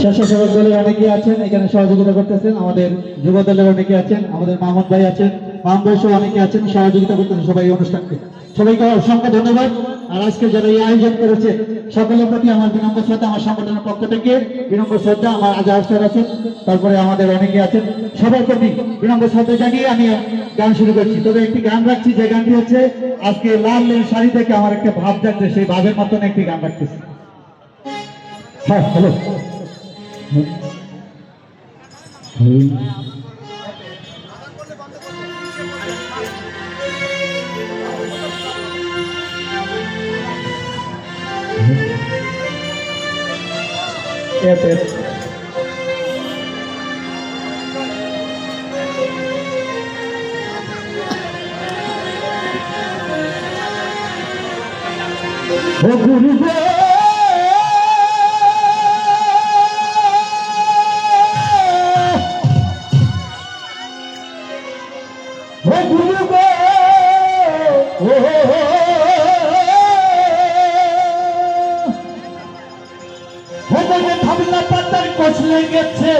স্বেচ্ছাসেবক দলের অনেকে আছেন এখানে সহযোগিতা করতেছেন, আমাদের যুব দলের অনেকে আছেন, আমাদের মাহমুদ ভাই আছেন, মাহমুদ ভাই সহ অনেকে আছেন সহযোগিতা করতেছেন সবাই এই অনুষ্ঠানকে। সবাইকে অসংখ্য ধন্যবাদ। আর আজকে যারা এই আয়োজন করেছে সকলের প্রতি আমার বিনম্র শ্রদ্ধা, আমার সংগঠনের পক্ষ থেকে বিনম্র শ্রদ্ধা। আমার আজহার স্যার আছেন, তারপরে আমাদের অনেকে আছেন, সবার প্রতি বিনম্র শ্রদ্ধা জানিয়ে আমি গান শুরু করছি। তবে একটি গান রাখছি, যে গানটি হচ্ছে আজকে লাল নীল শাড়ি থেকে আমার একটা ভাব যাচ্ছে, সেই ভাবের মতন একটি গান রাখতেছি। হ্যাঁ, হ্যালো। থামলা পাতার কচলে গেছে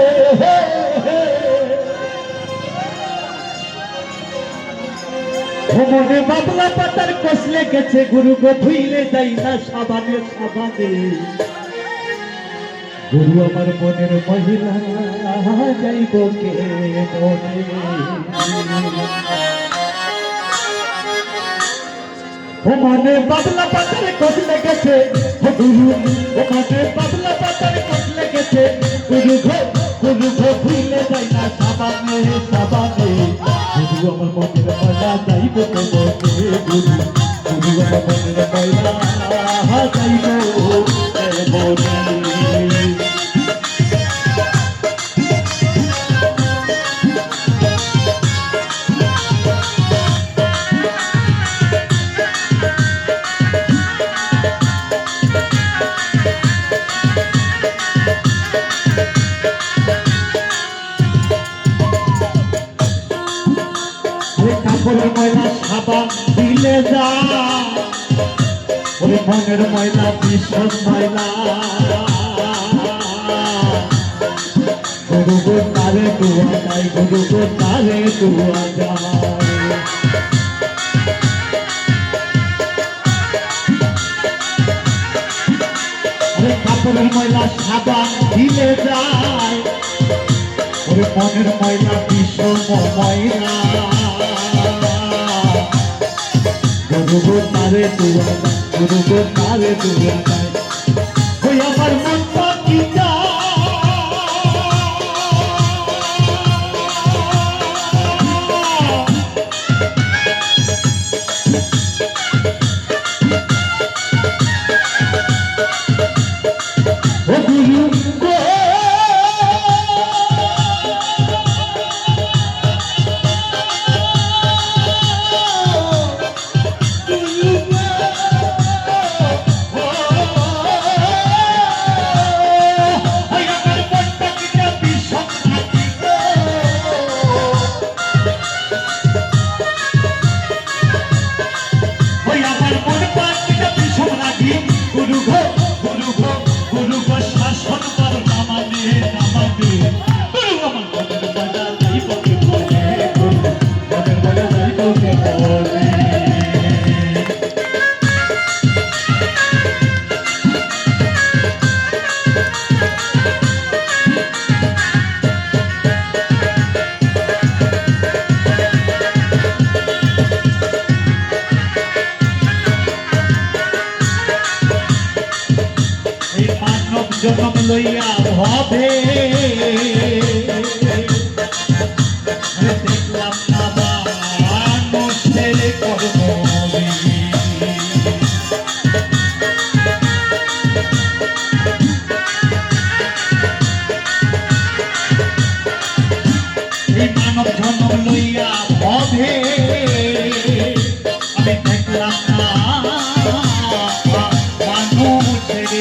মনে বাবলা পাতার কচলে গেছে গুরু গো ধুইলে যাই না সাবানে সাবানে গুরু আমার মনের মহিলা যাইব কে মনে বাবলা পাতার কচলে গেছে গুরু মনে বাবলা পাতার কচলে গেছে গুরু ঘো ভুলে যাই না সাবানে সাবানে গুরু আমার মনের ময়লা যাইব কে গুরু আমার মনের ময়লা যাইব ময়লা সাবান দিলে যা ওরে মনের ময়লা ভীষণ ময়লা গুরু গো তারে দুয়া যায় গুরু গো তারে দুয়া যায় কাপড়ের ময়লা সাবান দিলে যায় ওরে মনের ময়লা ভীষণ ময়লা গুরু তারে দুয়া গুরু গো তারে দুয়া যায় ওই আমার মন পাখিটা ও গুরু গো জনম লইয়া হবে দেখলাম না মানুষের কর্ম এই মানব জনম লইয়া হবে আমি দেখলাম না মানুষের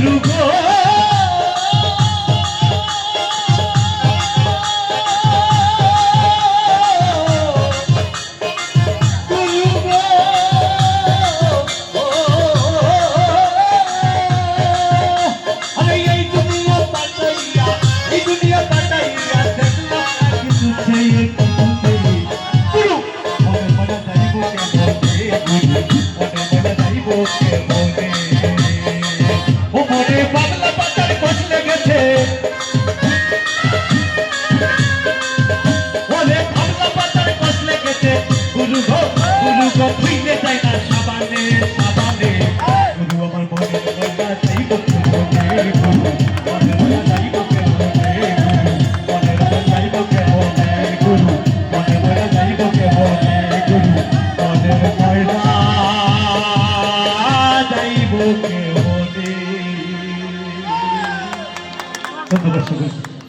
গুরু গো ফিরে যায় না সাবানে সাবানে গুরু আমার মনের গঙ্গা চাইব মনের গুরু মনের গঙ্গা চাইব মনের গুরু মনের গঙ্গা চাইব মনের গুরু মনের গঙ্গা চাইব মনের গুরু মনের গঙ্গা চাইব মনের ধন্যবাদ সকলকে।